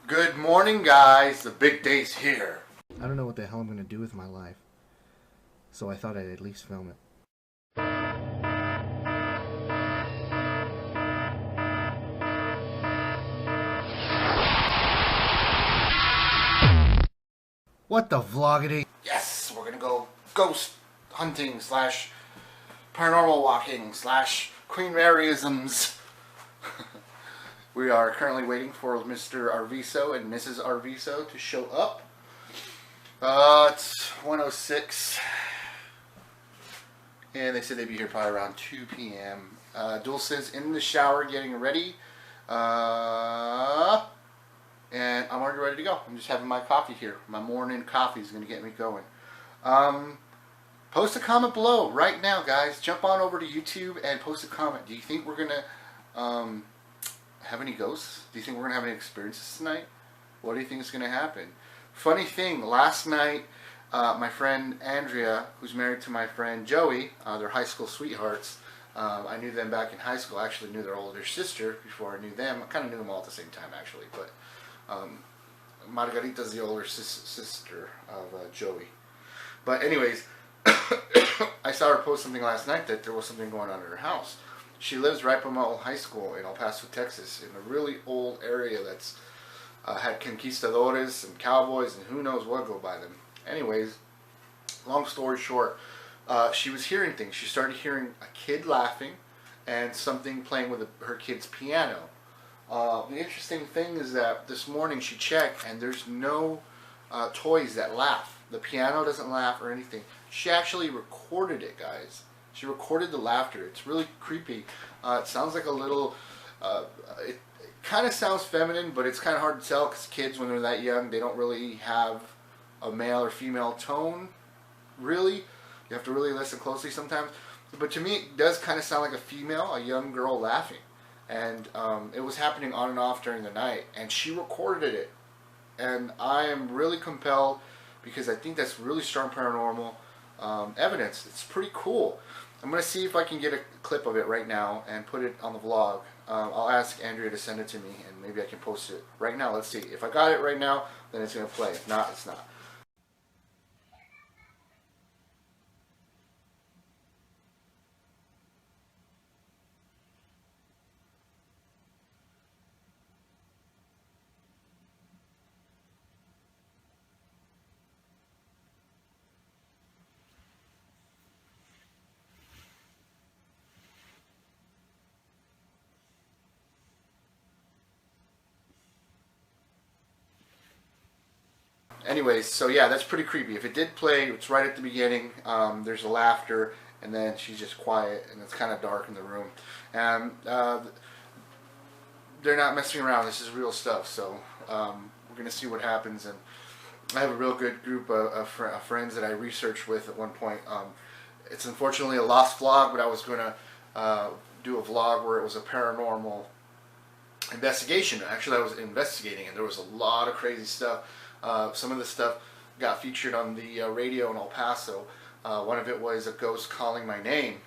Good morning, guys. The big day's here. I don't know what the hell I'm going to do with my life, so I thought I'd at least film it. What the Vloggity? Yes, we're gonna go ghost hunting slash paranormal walking slash Queen Maryisms. We are currently waiting for Mr. Arvizo and Mrs. Arvizo to show up. It's 1:06, and they said they'd be here probably around 2 p.m. Dulce's in the shower getting ready, and I'm already ready to go. I'm just having my coffee here. My morning coffee is going to get me going. Post a comment below right now, guys. Jump on over to YouTube and post a comment. Do you think we're going to have any ghosts? Do you think we're going to have any experiences tonight? What do you think is going to happen? Funny thing, last night, my friend Andrea, who's married to my friend Joey, they're high school sweethearts. I knew them back in high school. I actually knew their older sister before I knew them. I kind of knew them all at the same time, actually. But Margarita's the older sister of Joey. But anyways, I saw her post something last night that there was something going on at her house. She lives right by my old high school in El Paso, Texas, in a really old area that's had conquistadores and cowboys and who knows what go by them. Anyways, long story short, she was hearing things. She started hearing a kid laughing and something playing with her kid's piano. The interesting thing is that this morning she checked and there's no toys that laugh. The piano doesn't laugh or anything. She actually recorded it, guys. She recorded the laughter. It's really creepy. It sounds like a little... it kind of sounds feminine, but it's kind of hard to tell because kids, when they're that young, they don't really have a male or female tone, really. You have to really listen closely sometimes. But to me, it does kind of sound like a female, a young girl laughing. And it was happening on and off during the night, and she recorded it. And I am really compelled because I think that's really strong paranormal evidence. It's pretty cool. I'm going to see if I can get a clip of it right now and put it on the vlog. I'll ask Andrea to send it to me, and maybe I can post it right now. Let's see. If I got it right now, then it's going to play. If not, it's not. Anyways, so yeah, that's pretty creepy. If it did play, it's right at the beginning. There's a laughter, and then she's just quiet, and it's kind of dark in the room. And they're not messing around. This is real stuff. So we're gonna see what happens. And I have a real good group of friends that I researched with at one point. It's unfortunately a lost vlog, but I was gonna do a vlog where it was a paranormal investigation. Actually, I was investigating, and there was a lot of crazy stuff. Some of the stuff got featured on the radio in El Paso. One of it was a ghost calling my name,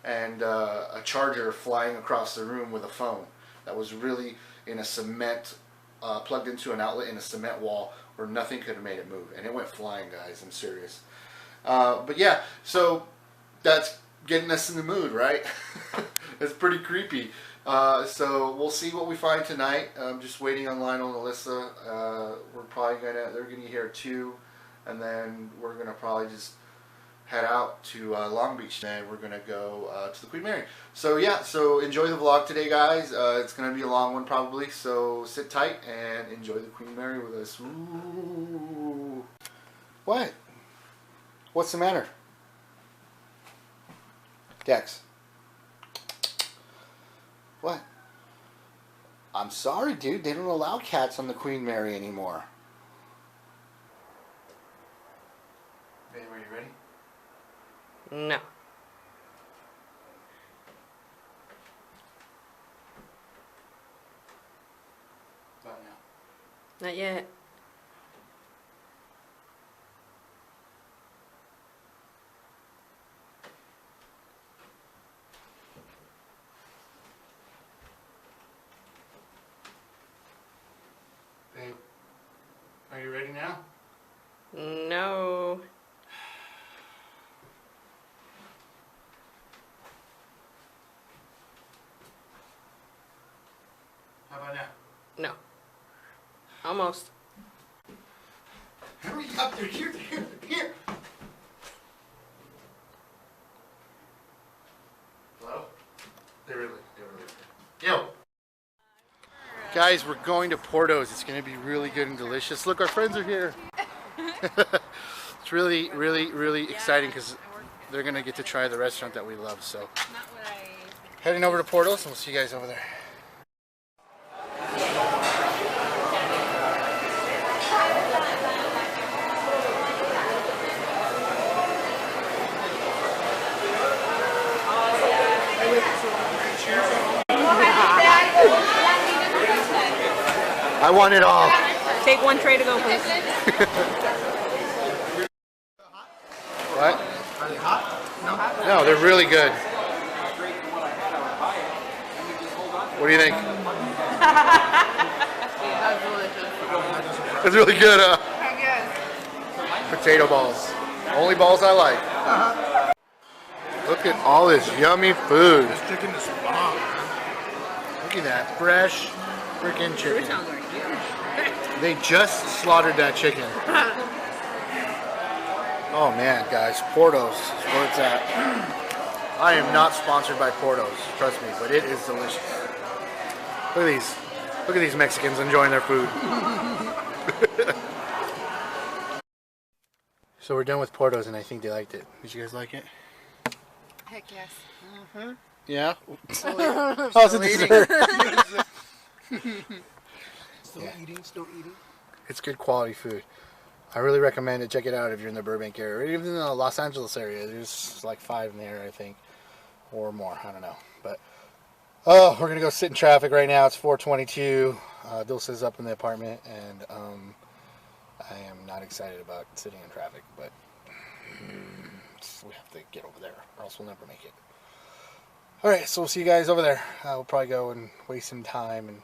and a charger flying across the room with a phone that was really in a cement, plugged into an outlet in a cement wall where nothing could have made it move. And it went flying, guys. I'm serious. But yeah, so that's getting us in the mood, right? It's pretty creepy. So we'll see what we find tonight. I'm just waiting on Leonel and Alyssa. We're probably they're gonna get here at 2, and then we're gonna probably just head out to Long Beach, and we're gonna go to the Queen Mary. So yeah, so enjoy the vlog today, guys. It's gonna be a long one probably, so sit tight and enjoy the Queen Mary with us. Ooh. What? What's the matter? Dex. What? I'm sorry, dude. They don't allow cats on the Queen Mary anymore. Babe, are you ready? No. Not now. Not yet. Ready now? No. How about now? No. Almost. Hurry up, they're here, here. Hello? They really. Yo. Guys, we're going to Porto's. It's going to be really good and delicious. Look, our friends are here. It's really, really, really exciting because they're going to get to try the restaurant that we love. So, heading over to Porto's, and we'll see you guys over there. I want it all. Take one tray to go, please. What? Are they hot? No. No, they're really good. What do you think? It's really good, huh? Potato balls. Only balls I like. Look at all this yummy food. This chicken is bomb. Look at that fresh freaking chicken. They just slaughtered that chicken. Oh man, guys, Porto's is where it's at. I am not sponsored by Porto's, trust me, but it is delicious. Look at these. Look at these Mexicans enjoying their food. So we're done with Porto's, and I think they liked it. Did you guys like it? Heck yes. Mm-hmm. Yeah? How's it dessert? Still eating. It's good quality food. I really recommend it. Check it out if you're in the Burbank area, or even in the Los Angeles area. There's like 5 in there, I think, or more. I don't know. But oh, we're gonna go sit in traffic right now. It's 4:22. Dulce's up in the apartment, and I am not excited about sitting in traffic, but we have to get over there, or else we'll never make it. All right, so we'll see you guys over there. We'll probably go and waste some time and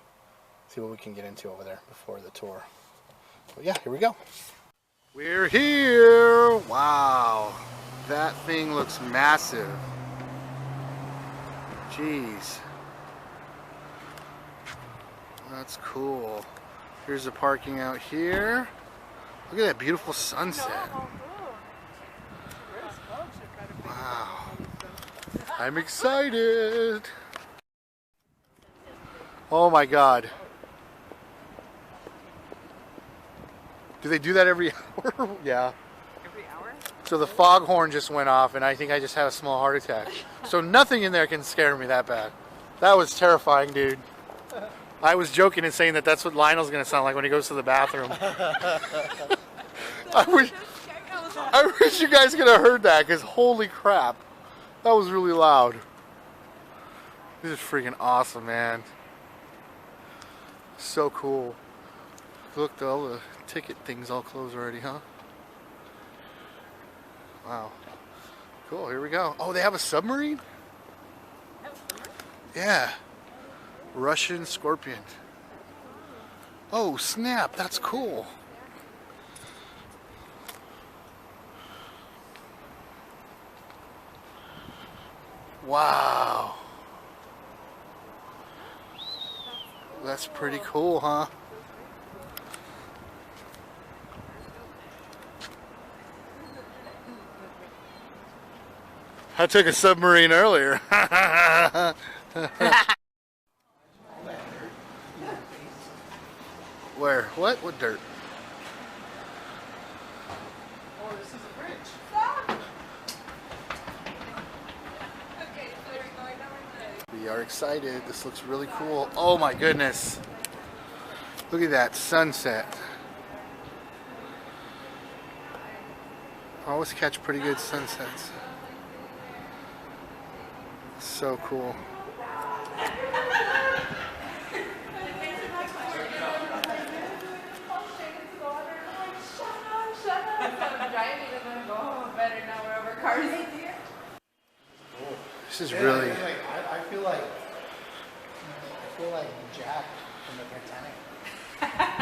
see what we can get into over there before the tour. But yeah, here we go. We're here. Wow, that thing looks massive. Jeez, that's cool. Here's the parking out here. Look at that beautiful sunset. Wow, I'm excited. Oh my God. Do they do that every hour? Yeah. Every hour? So the foghorn just went off, and I think I just had a small heart attack. So nothing in there can scare me that bad. That was terrifying, dude. I was joking and saying that that's what Lionel's going to sound like when he goes to the bathroom. I wish you guys could have heard that, because holy crap. That was really loud. This is freaking awesome, man. So cool. Look, all the ticket things all closed already, huh? Wow. Cool, here we go. Oh, they have a submarine? Yeah. Russian Scorpion. Oh, snap. That's cool. Wow. That's pretty cool, huh? I took a submarine earlier. Where? What? What dirt? Oh, this is a bridge. We are excited. This looks really cool. Oh my goodness. Look at that sunset. I always catch pretty good sunsets. So cool. This is really. I feel like Jack from the Titanic.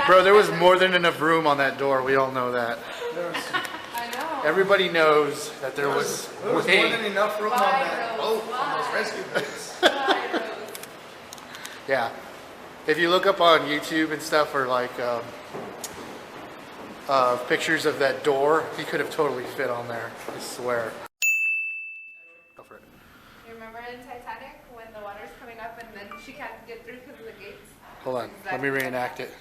Bro, there was more than enough room on that door. We all know that. I know. Everybody knows that there was more than enough room on that boat on those rescue boats. Yeah. If you look up on YouTube and stuff, or like pictures of that door, he could have totally fit on there. I swear. Go for it. You remember in Titanic when the water's coming up and then she can't get through because of the gates? Hold on. Let me reenact it.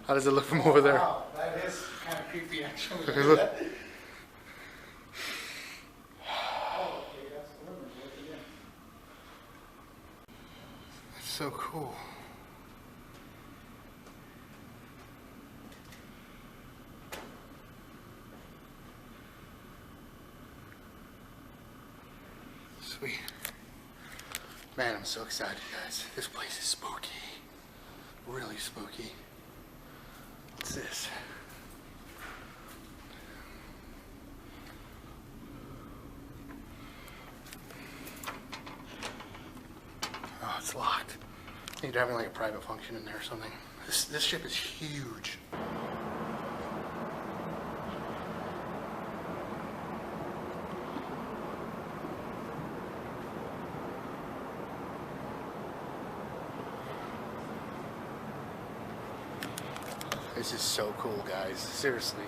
How does it look from over there? Wow, that is kind of creepy actually. Look. That's so cool. Sweet. Man, I'm so excited, guys. This place is spooky. Really spooky. What's this? Oh, it's locked. I think they're having like a private function in there or something. This ship is huge. This is so cool, guys. Seriously.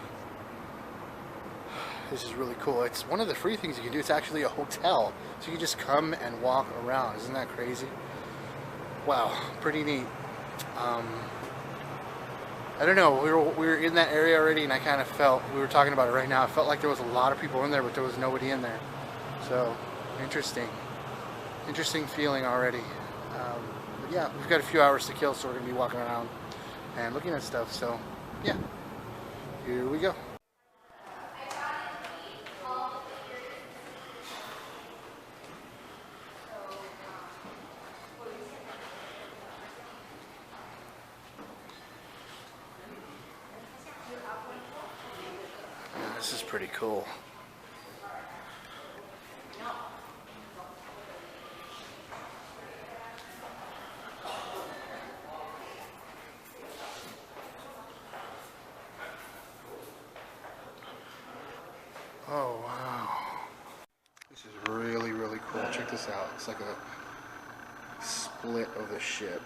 This is really cool. It's one of the free things you can do. It's actually a hotel. So you can just come and walk around. Isn't that crazy? Wow, pretty neat. I don't know. We were in that area already, and I kind of felt, we were talking about it right now, I felt like there was a lot of people in there, but there was nobody in there. So, interesting. Interesting feeling already. But yeah, we've got a few hours to kill, so we're going to be walking around and looking at stuff. So yeah, here we go. Yeah, this is pretty cool. Oh wow, this is really, really cool. Check this out. It's like a split of the ship.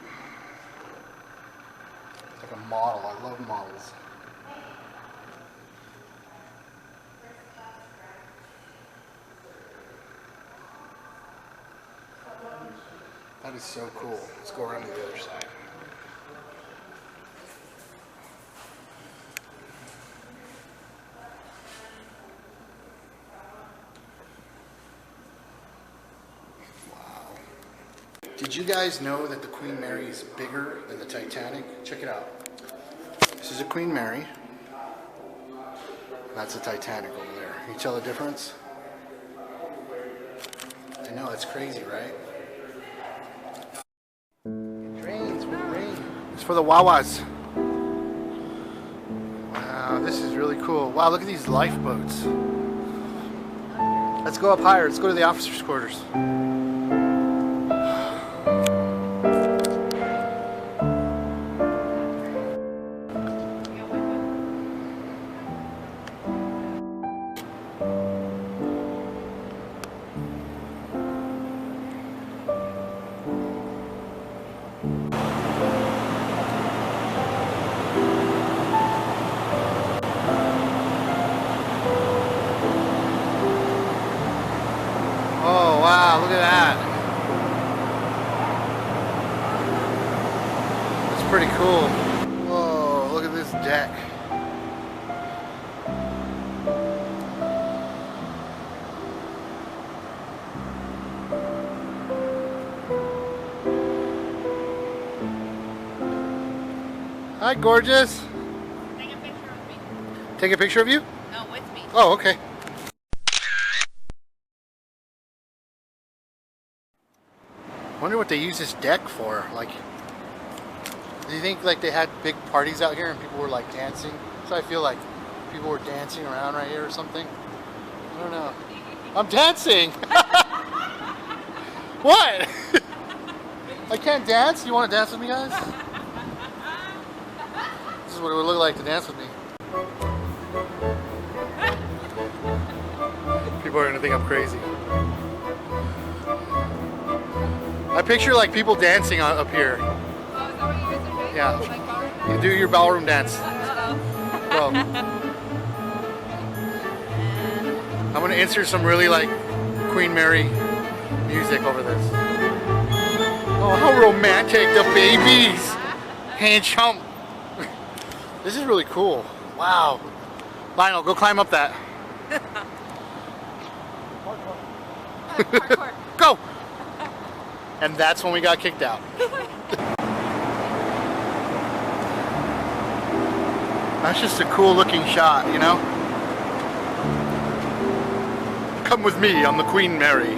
It's like a model. I love models. That is so cool. Let's go around to the other side. Did you guys know that the Queen Mary is bigger than the Titanic? Check it out. This is a Queen Mary. That's a Titanic over there. Can you tell the difference? I know, it's crazy, right? It rains, it rains. It's for the Wawas. Wow, this is really cool. Wow, look at these lifeboats. Let's go up higher. Let's go to the officers' quarters. Oh wow, look at that. That's pretty cool. Whoa, look at this deck. Hi, gorgeous. Take a picture of me. Take a picture of you? No, with me. Oh, okay. Wonder what they use this deck for. Like, do you think like they had big parties out here and people were like dancing? So I feel like people were dancing around right here or something. I don't know. I'm dancing. What? I can't dance. You want to dance with me, guys? This is what it would look like to dance with me. People are gonna think I'm crazy. I picture like people dancing up here. Oh, is that what you guys are doing? Yeah. Like ballroom dance? You do your ballroom dance. Go. I'm gonna insert some really like Queen Mary music over this. Oh, how romantic, the babies! Hand chump. This is really cool. Wow. Lionel, go climb up that. Parkour. Go! And that's when we got kicked out. That's just a cool looking shot, you know? Come with me on the Queen Mary.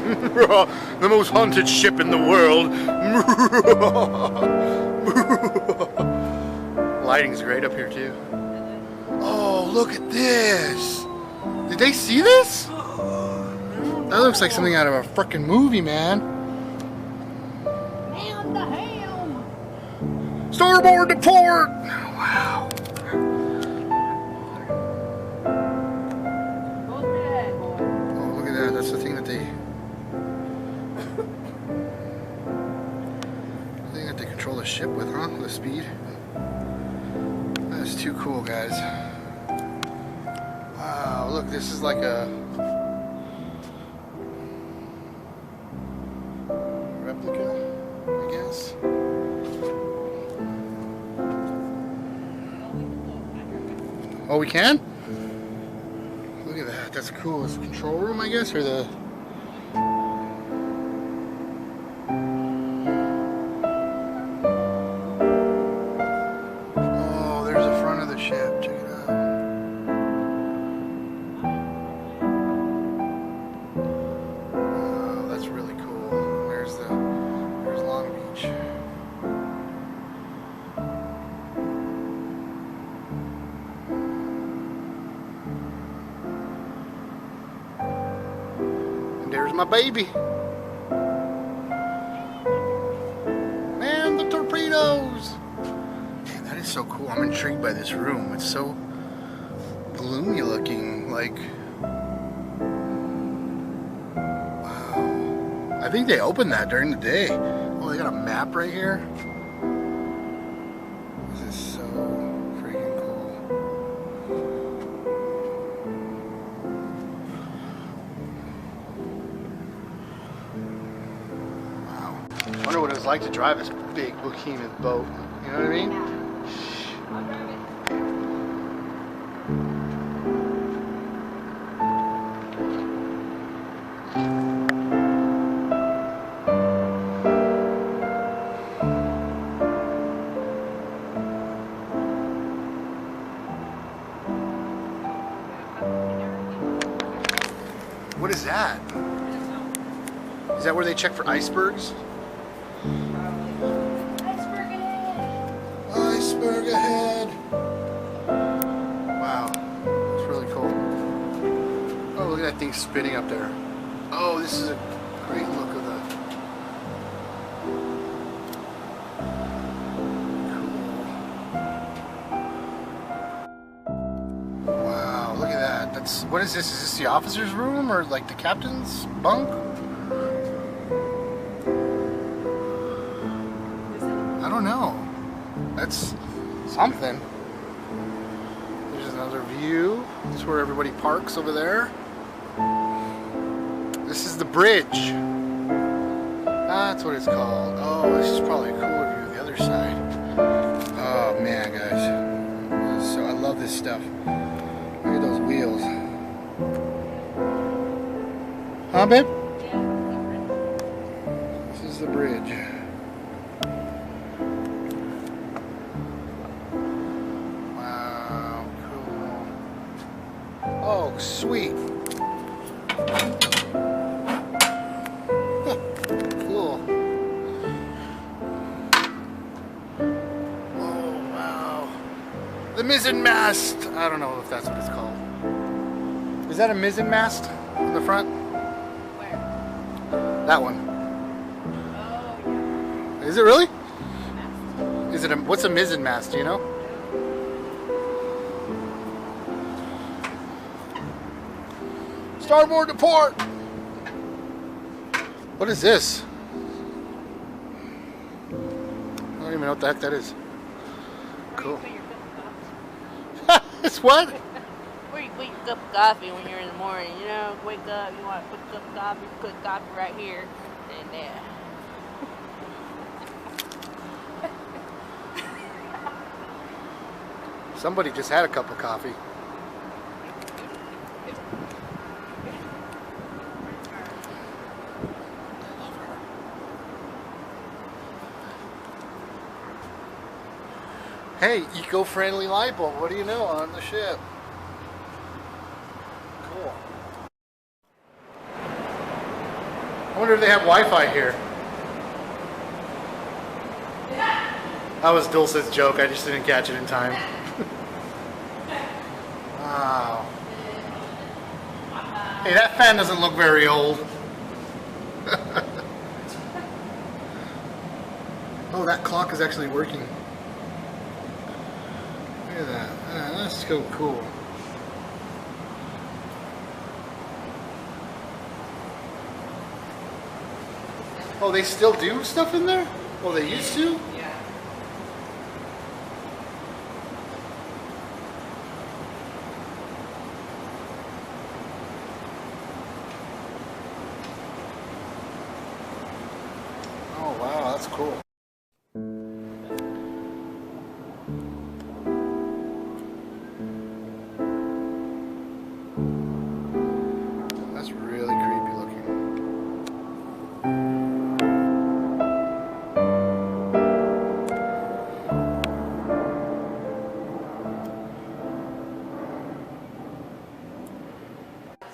The most haunted ship in the world. Lighting's great up here too. Oh, look at this. Did they see this? That looks like something out of a frickin' movie, man. Down the helm. Starboard to port! Wow. Full speed ahead, boy. Oh, look at that. That's the thing that they... the thing that they control the ship with, huh? The speed. That's too cool, guys. Wow, look, this is like a... replica, I guess. Oh, we can? Look at that. That's cool. It's the control room, I guess, or the... Oh, there's the front of the ship. Check it out. Oh, that's really cool. There's Long Beach. There's my baby. Man, the torpedoes. Man, that is so cool. I'm intrigued by this room. It's so gloomy looking. Like, wow. I think they opened that during the day. Oh, they got a map right here. This is so freaking cool. Wow. I wonder what it's like to drive this big behemoth boat. You know what I mean? I'll drive it. What is that? Is that where they check for icebergs? Iceberg ahead. Iceberg ahead. Wow, that's really cool. Oh, look at that thing spinning up there. Oh, this is a great look of the... Cool. Wow, look at that. That's, what is this? Is this the officer's room or like the captain's bunk? I don't know. That's something. There's another view. This is where everybody parks over there. This is the bridge. That's what it's called. Oh, this is probably a cooler view of the other side. Oh man, guys. So I love this stuff. Look at those wheels. Huh, babe? This is the bridge. Wow, cool. Oh, sweet. Cool. mizzen mast. I don't know if that's what it's called. Is that a mizzen mast in the front? Where? That one. Oh, Is it really? yeah. Is it what's a mizzen mast? Do you know? Starboard to port. What is this? I don't even know what the heck that is. Cool. Where you put your cup of coffee? It's what? Where you put your cup of coffee when you're in the morning? You know, wake up, you want to put a cup of coffee, put coffee right here, and there. Somebody just had a cup of coffee. Hey, eco-friendly light bulb. What do you know on the ship? Cool. I wonder if they have Wi-Fi here. That was Dulce's joke. I just didn't catch it in time. Wow. Hey, that fan doesn't look very old. Oh, that clock is actually working. Look at that. That's so cool. Oh, they still do stuff in there? Well, they used to? Yeah. Oh, wow, that's cool. That's really creepy looking.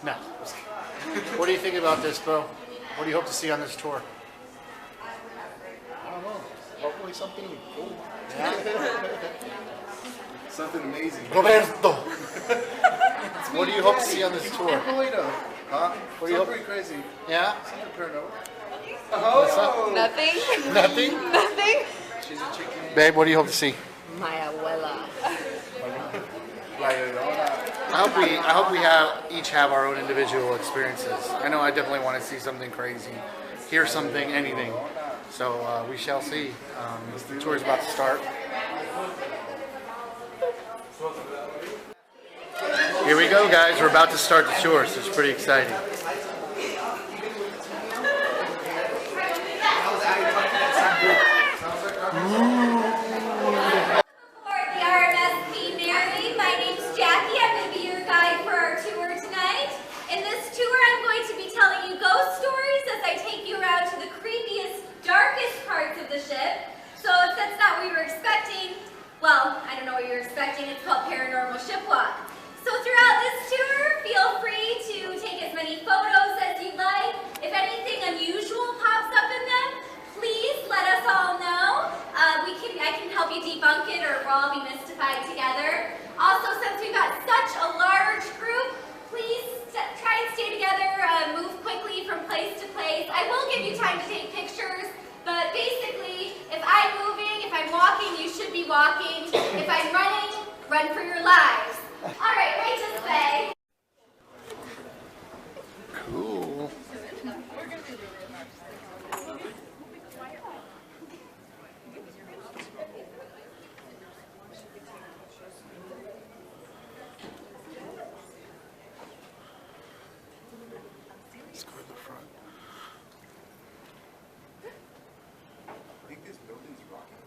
No. What do you think about this, bro? What do you hope to see on this tour? I don't know. Hopefully something cool. Something amazing. Roberto! What do you hope to see on this tour? Huh? What do you Something hope? pretty crazy. Yeah? Something paranormal. What's up? Nothing? Nothing? Nothing? She's a chicken. Babe, what do you hope to see? My abuela. I hope we each have our own individual experiences. I know I definitely want to see something crazy, hear something, anything. So we shall see. The tour is about to start. Here we go, guys. We're about to start the tour, so it's pretty exciting. Aboard the RMS Queen Mary. My name's Jackie. I'm going to be your guide for our tour tonight. In this tour, I'm going to be telling you ghost stories as I take you around to the creepiest, darkest parts of the ship. So if that's not what you were expecting, well, I don't know what you're expecting. It's called Paranormal Ship Walk. So throughout this tour, feel free to take as many photos as you like. If anything unusual pops up in them, please let us all know. I can help you debunk it, or we'll all be mystified together. Also, since we've got such a large group, please try and stay together, move quickly from place to place. I will give you time to take pictures, but basically, if I'm moving, if I'm walking, you should be walking. If I'm running, run for your lives. All right, right this way. Cool. Let's go to the front. I think this building's rocking.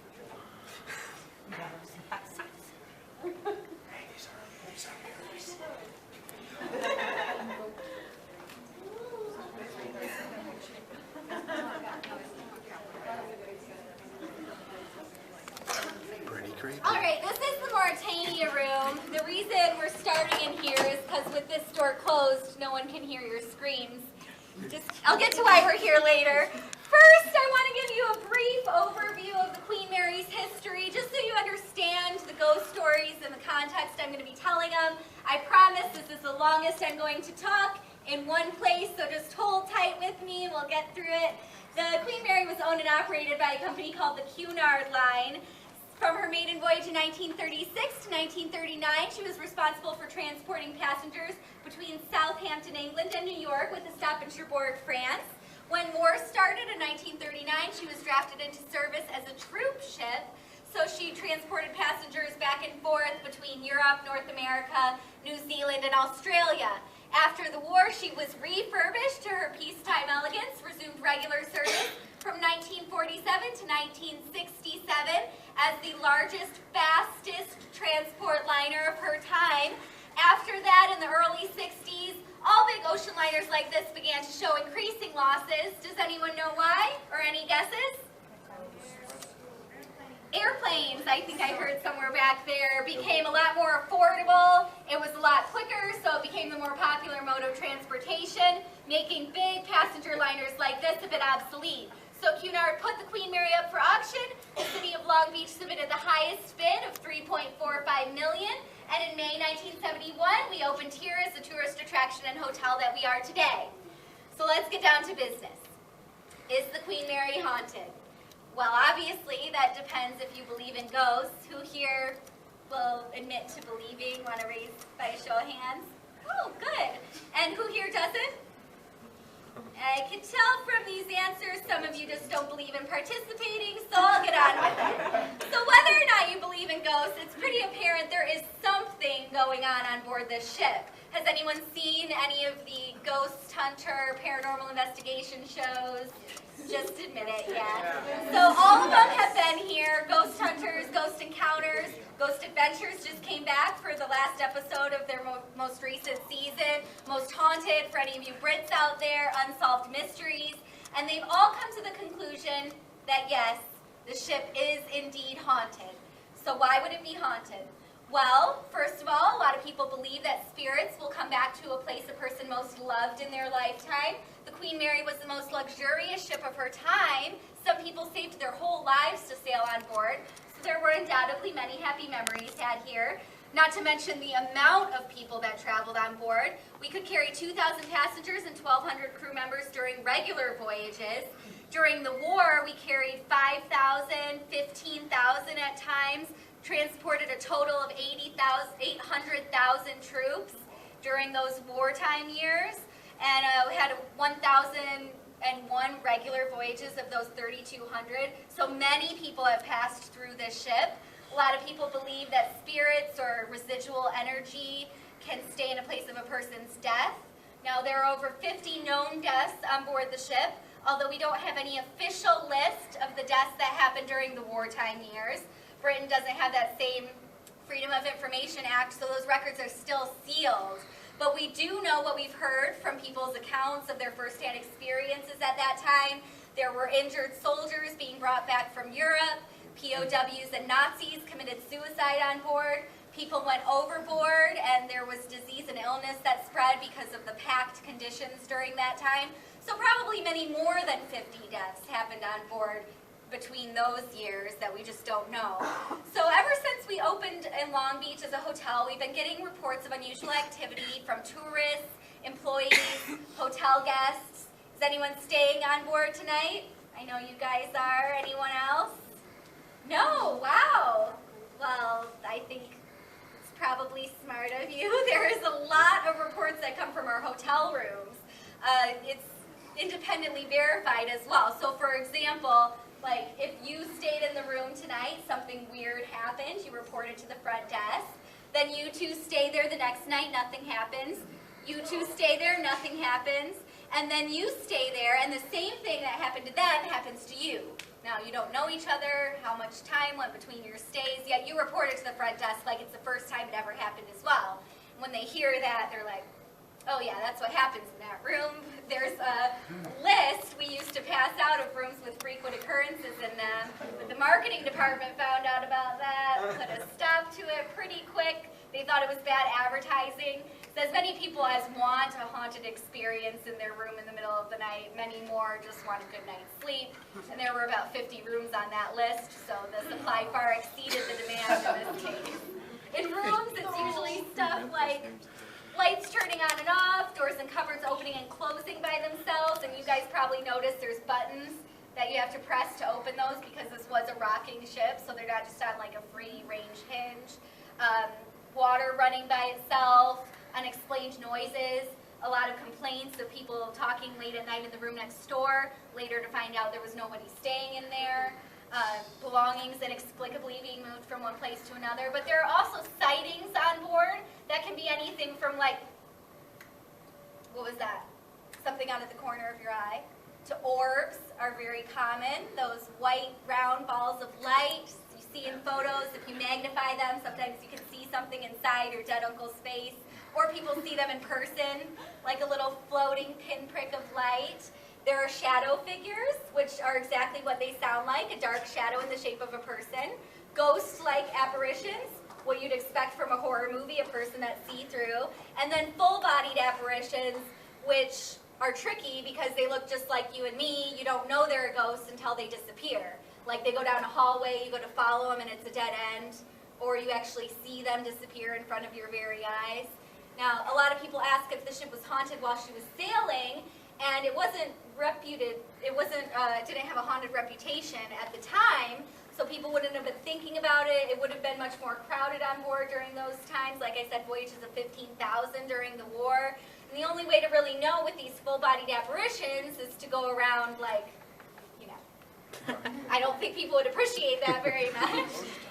Pretty creepy. All right, this is the Mauritania room. The reason we're starting in here is because with this door closed, no one can hear your screams. I'll get to why we're here later. first, I want to give you a brief overview of the Queen Mary's history, just so you understand the ghost stories and the context I'm going to be telling them. I promise this is the longest I'm going to talk in one place, so just hold tight with me and we'll get through it. The Queen Mary was owned and operated by a company called the Cunard Line. From her maiden voyage in 1936 to 1939, she was responsible for transporting passengers between Southampton, England, and New York, with a stop in Cherbourg, France. When war started in 1939, she was drafted into service as a troop ship, so she transported passengers back and forth between Europe, North America, New Zealand, and Australia. After the war, she was refurbished to her peacetime elegance, resumed regular service from 1947 to 1967 as the largest, fastest transport liner of her time. After that, in the early 60s, all big ocean liners like this began to show increasing losses. Does anyone know why? Or any guesses? Airplanes, I think I heard somewhere back there, became a lot more affordable. It was a lot quicker, so it became the more popular mode of transportation, making big passenger liners like this a bit obsolete. So Cunard put the Queen Mary up for auction. The city of Long Beach submitted the highest bid of $3.45 million, and in May 1971, we opened here as the tourist attraction and hotel that we are today. So let's get down to business. Is the Queen Mary haunted? Well, obviously, that depends if you believe in ghosts. Who here will admit to believing? Want to raise by a show of hands? Oh, good. And who here doesn't? I can tell from these answers some of you just don't believe in participating, so I'll get on with it. So whether or not you believe in ghosts, it's pretty apparent there is something going on board this ship. Has anyone seen any of the ghost hunter, paranormal investigation shows? Just admit it, yeah. So all of them have been here. Ghost Hunters, Ghost Encounters, Ghost Adventures just came back for the last episode of their most recent season. Most Haunted, for any of you Brits out there, Unsolved Mysteries. And they've all come to the conclusion that yes, the ship is indeed haunted. So why would it be haunted? Well, first of all, a lot of people believe that spirits will come back to a place a person most loved in their lifetime. The Queen Mary was the most luxurious ship of her time. Some people saved their whole lives to sail on board, so there were undoubtedly many happy memories had here. Not to mention the amount of people that traveled on board. We could carry 2,000 passengers and 1,200 crew members during regular voyages. During the war, we carried 5,000, 15,000 at times, transported a total of 800,000 troops during those wartime years, and we had 1,001 regular voyages of those 3,200. So many people have passed through this ship. A lot of people believe that spirits or residual energy can stay in a place of a person's death. Now, there are over 50 known deaths on board the ship, although we don't have any official list of the deaths that happened during the wartime years. Britain doesn't have that same Freedom of Information Act, so those records are still sealed. But we do know what we've heard from people's accounts of their firsthand experiences at that time. There were injured soldiers being brought back from Europe. POWs and Nazis committed suicide on board. People went overboard, and there was disease and illness that spread because of the packed conditions during that time. So probably many more than 50 deaths happened on board between those years that we just don't know. So ever since we opened in Long Beach as a hotel, we've been getting reports of unusual activity from tourists, employees, hotel guests. Is anyone staying on board tonight? I know you guys are. Anyone else? No? Wow. Well, I think it's probably smart of you. There is a lot of reports that come from our hotel rooms. It's independently verified as well. So for example, like if you stayed in the room tonight, something weird happened, you reported to the front desk, then you two stay there the next night, nothing happens. You two stay there, nothing happens. And then you stay there, and the same thing that happened to them happens to you. Now, you don't know each other, how much time went between your stays, yet you reported to the front desk like it's the first time it ever happened as well. When they hear that, they're like, oh yeah, that's what happens in that room. There's a list we used to pass out of rooms with frequent occurrences in them, but the marketing department found out about that, put a stop to it pretty quick. They thought it was bad advertising. Does As many people as want a haunted experience in their room in the middle of the night, many more just want a good night's sleep. And there were about 50 rooms on that list, so the supply far exceeded the demand in this case. In rooms, it's usually stuff like lights turning on and off, doors and cupboards opening and closing by themselves, and you guys probably noticed there's buttons that you have to press to open those because this was a rocking ship, so they're not just on like a free range hinge. Water running by itself, unexplained noises, a lot of complaints of people talking late at night in the room next door, later to find out there was nobody staying in there, belongings inexplicably being moved from one place to another. But there are also sightings on board that can be anything from like, what was that? Something out of the corner of your eye, to orbs are very common, those white round balls of light you see in photos. If you magnify them, sometimes you can see something inside your dead uncle's face, or people see them in person, like a little floating pinprick of light. There are shadow figures, which are exactly what they sound like, a dark shadow in the shape of a person. Ghost-like apparitions, what you'd expect from a horror movie, a person that's see-through. And then full-bodied apparitions, which are tricky because they look just like you and me. You don't know they're a ghost until they disappear. Like they go down a hallway, you go to follow them and it's a dead end, or you actually see them disappear in front of your very eyes. Now, a lot of people ask if the ship was haunted while she was sailing, and it wasn't reputed, it didn't have a haunted reputation at the time, so people wouldn't have been thinking about it. It would have been much more crowded on board during those times. Like I said, voyages of 15,000 during the war. And the only way to really know with these full-bodied apparitions is to go around like, you know, I don't think people would appreciate that very much.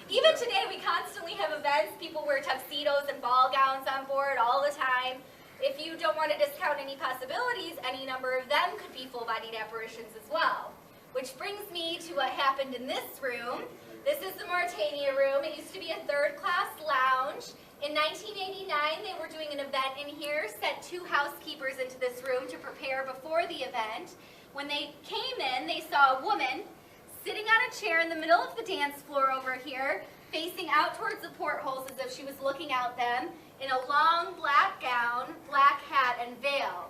Even today, we constantly have events. People wear tuxedos and ball gowns on board all the time. If you don't want to discount any possibilities, any number of them could be full-bodied apparitions as well. Which brings me to what happened in this room. This is the Mauritania room. It used to be a third-class lounge. In 1989, they were doing an event in here, sent 2 housekeepers into this room to prepare before the event. When they came in, they saw a woman sitting on a chair in the middle of the dance floor over here, facing out towards the portholes as if she was looking out them, in a long black gown, black hat, and veil.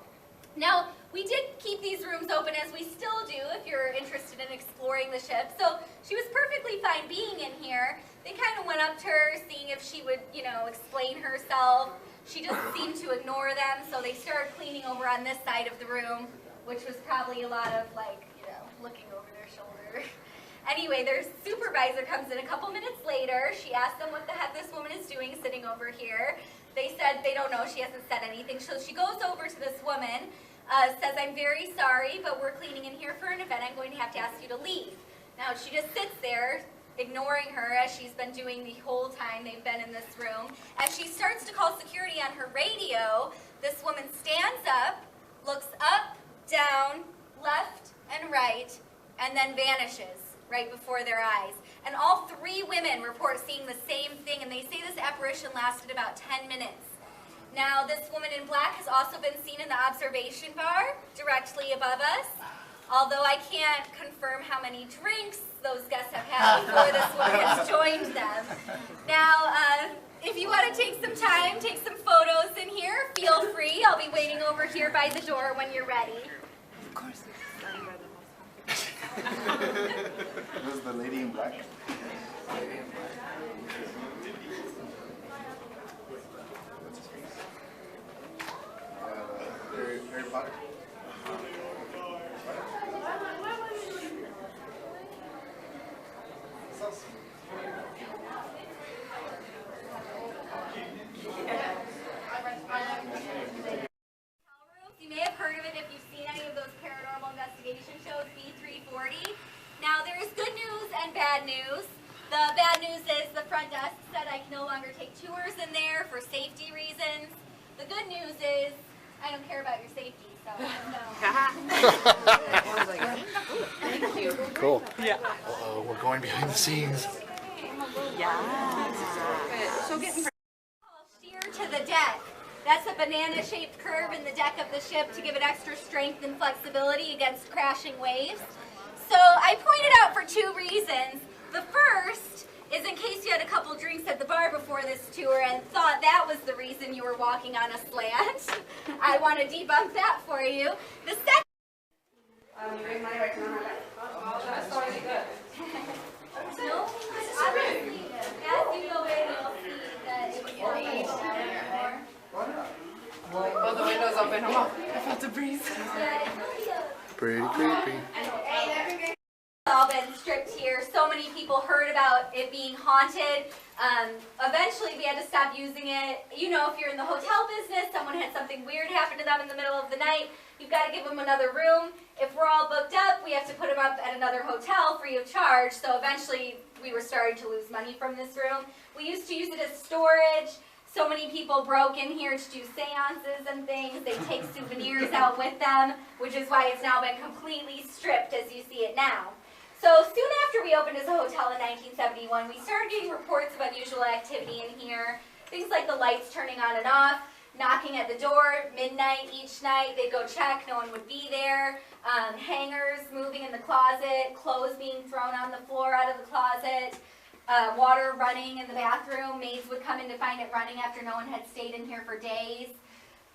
Now, we did keep these rooms open, as we still do if you're interested in exploring the ship, so she was perfectly fine being in here. They kind of went up to her, seeing if she would, you know, explain herself. She just seemed to ignore them, so they started cleaning over on this side of the room, which was probably a lot of, like, you know, looking over their shoulder. Anyway, their supervisor comes in a couple minutes later. She asked them what the heck this woman is doing sitting over here. They said they don't know. She hasn't said anything. So she goes over to this woman, says, "I'm very sorry, but we're cleaning in here for an event. I'm going to have to ask you to leave." Now, she just sits there, ignoring her, as she's been doing the whole time they've been in this room. As she starts to call security on her radio, this woman stands up, looks up, down, left, and right, and then vanishes right before their eyes. And all 3 women report seeing the same thing, and they say this apparition lasted about 10 minutes. Now, this woman in black has also been seen in the observation bar directly above us, although I can't confirm how many drinks those guests have had before this woman has joined them. Now, if you want to take some time, take some photos in here, feel free. I'll be waiting over here by the door when you're ready. Of course. Was the lady in black? Lady in black. What's his face? Harry Potter. You may have heard of it if you've seen any of those paranormal investigation shows, B340. Now, there is good news and bad news. The bad news is the front desk said I can no longer take tours in there for safety reasons. The good news is I don't care about your safety, so Thank you. Cool. Yeah. We're going behind the scenes. Yeah. So getting steer to the deck. That's a banana-shaped curve in the deck of the ship to give it extra strength and flexibility against crashing waves. So I pointed out for 2 reasons. The first is in case you had a couple drinks at the bar before this tour and thought that was the reason you were walking on a slant. I want to debunk that for you. The second... No, obviously, as you go in, you'll see that it's more. Well, the window's open. Come on. I felt a breeze. Yeah, it'll be a... Pretty creepy. All been stripped here. So many people heard about it being haunted. Eventually we had to stop using it. You know, if you're in the hotel business, someone had something weird happen to them in the middle of the night, you've got to give them another room. If we're all booked up, we have to put them up at another hotel free of charge. So eventually we were starting to lose money from this room. We used to use it as storage. So many people broke in here to do seances and things. They take souvenirs out with them, which is why it's now been completely stripped as you see it now. So soon after we opened as a hotel in 1971, we started getting reports of unusual activity in here. Things like the lights turning on and off, knocking at the door, midnight each night. They'd go check, no one would be there. Hangers moving in the closet, clothes being thrown on the floor out of the closet. Water running in the bathroom. Maids would come in to find it running after no one had stayed in here for days.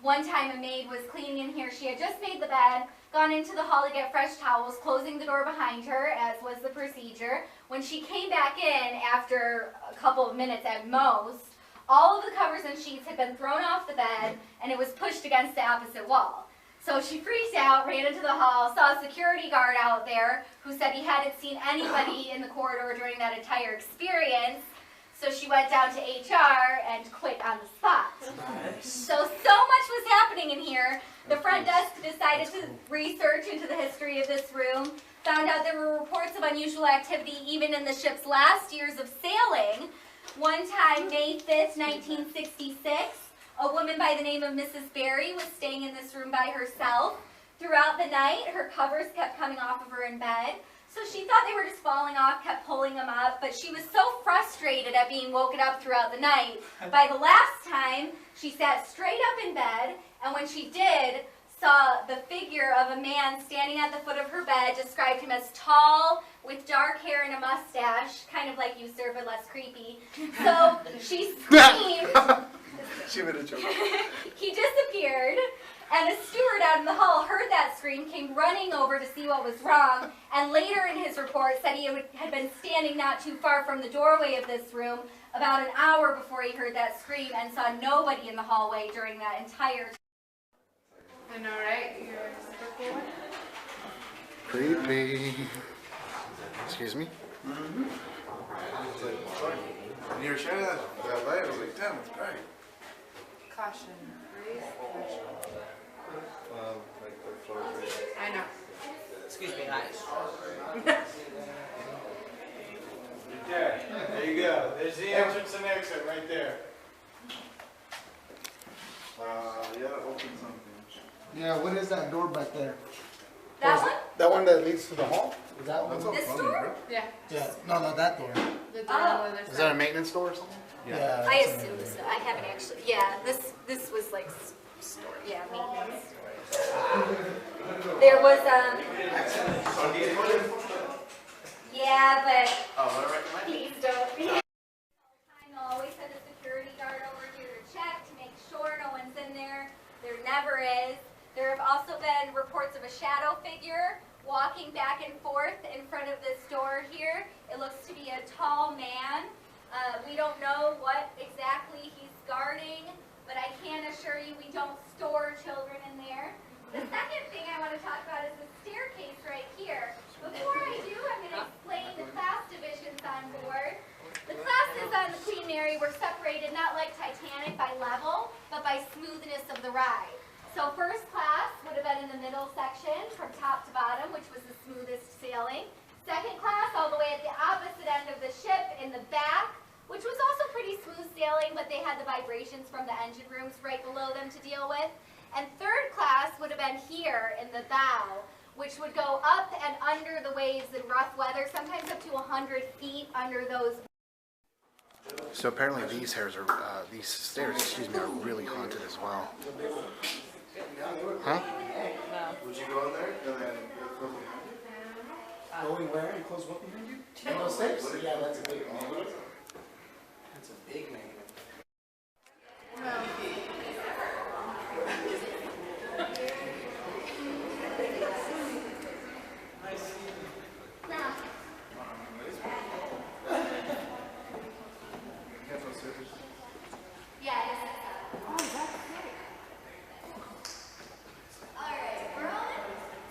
One time a maid was cleaning in here. She had just made the bed, gone into the hall to get fresh towels, closing the door behind her, as was the procedure. When she came back in after a couple of minutes at most, all of the covers and sheets had been thrown off the bed, and it was pushed against the opposite wall. So she freaked out, ran into the hall, saw a security guard out there who said he hadn't seen anybody in the corridor during that entire experience. So she went down to HR and quit on the spot. Nice. So much was happening in here. The front desk decided to research into the history of this room, found out there were reports of unusual activity even in the ship's last years of sailing. One time, May 5th, 1966, a woman by the name of Mrs. Berry was staying in this room by herself. Throughout the night, her covers kept coming off of her in bed. So she thought they were just falling off, kept pulling them up, but she was so frustrated at being woken up throughout the night. By the last time, she sat straight up in bed, and when she did, saw the figure of a man standing at the foot of her bed, described him as tall, with dark hair and a mustache, kind of like you, sir, but less creepy. So she screamed. She would have choked. He disappeared, and a steward out in the hall heard that scream, came running over to see what was wrong, and later in his report said he had been standing not too far from the doorway of this room about an hour before he heard that scream and saw nobody in the hallway during that entire time. I know, right? You're super cool. Creepy. Excuse me? Mm-hmm. It's like, when you were sharing that light, I was like, damn, it's bright. Caution. Breathe. Like the floor. I know. Excuse me, guys. There you go. There's the entrance and exit right there. Yeah, open something. Yeah, what is that door back there? That one? That one that leads to the hall? Is that one? That's all This plumbing, door? bro. Yeah. Yeah, no, not that door. The door Oh. on the other Is side. that a maintenance door or something? Yeah. I assume so. I haven't actually. Yeah, this was like store. Yeah, maintenance. There was yeah, but please don't. I'll always send a security guard over here to check to make sure no one's in there. There never is. There have also been reports of a shadow figure walking back and forth in front of this door here. It looks to be a tall man. We don't know what exactly he's guarding, but I can assure you we don't store children in there. The second thing I want to talk about is the staircase right here. Before I do, I'm going to explain the class divisions on board. The classes on the Queen Mary were separated not like Titanic by level, but by smoothness of the ride. So first class would have been in the middle section from top to bottom, which was the smoothest sailing. Second class all the way at the opposite end of the ship in the back, which was also pretty smooth sailing, but they had the vibrations from the engine rooms right below them to deal with. And third class would have been here in the bow, which would go up and under the waves in rough weather, sometimes up to 100 feet under those. So apparently these stairs, excuse me, are really haunted as well. Huh? Would you go in there? And then Going where? And close what behind you? And those steps? Yeah, that's a big magnet. That's a big magnet. Yeah, it is. Oh, that's great. All right, we're on.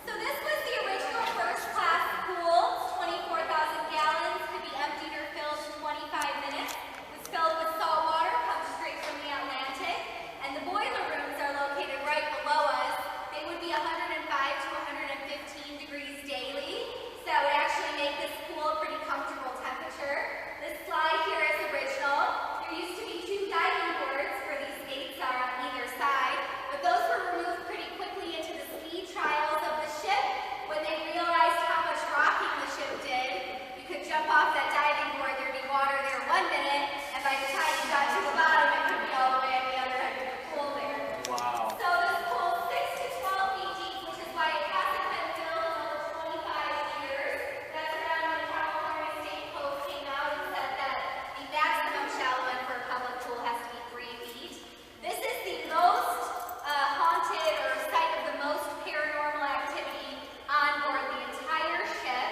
So this was the original first-class pool, 24,000 gallons, could be emptied or filled in 25 minutes. It's filled with salt water, pumped straight from the Atlantic, and the boiler rooms are located right below us. They would be 105 to 115 degrees daily, so it would actually make this pool a pretty comfortable temperature. This slide here is original. There used to be 2 diving boards where these gates are on either side, but those were removed pretty quickly into the speed trials of the ship when they realized how much rocking the ship did. You could jump off that diving board, there'd be water there 1 minute, and by the time you got to the bottom, it could be all the way at the other end of the pool there. Wow. So this pool is 6 to 12 feet deep, which is why it hasn't been filled in over 25 years. That's around when California State Coast came out and said that the maximum shallow end for a public pool has to be 3 feet. This is the most haunted or site of the most paranormal activity on board the entire ship.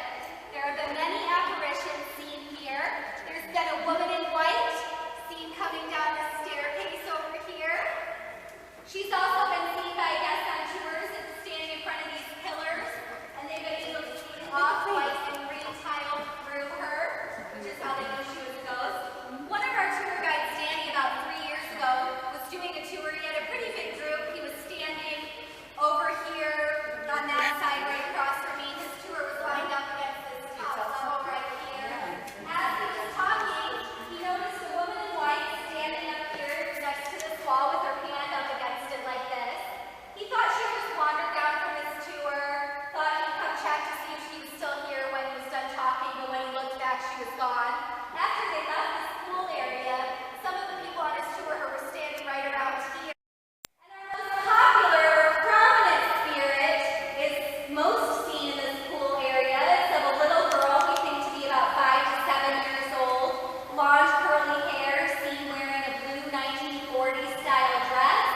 There have been many apparitions seen here. There's been a woman in white seen coming down the staircase over here. She's also been seen by guests on tours and standing in front of these pillars, and they've been able to see off-white and green tile through her, which is how they know she was a ghost. One of our tour guides, Danny, about 3 years ago, was doing a tour. He had a pretty big group. He was standing over here on that side right across from me. His tour was lined up against this top level right here. As he was talking, he noticed a woman in white standing up here next to this wall with her hand up against it like this. He thought she just wandered down from his tour, thought he'd come check to see if she was still here when he was done talking, but when he looked back, she was gone. After they left this pool area, some of the people on his tour were standing right around here. And our most popular, prominent spirit is most seen in this pool area. It's of a little girl we think to be about 5 to 7 years old, long curly hair, seen wearing a blue 1940s style dress.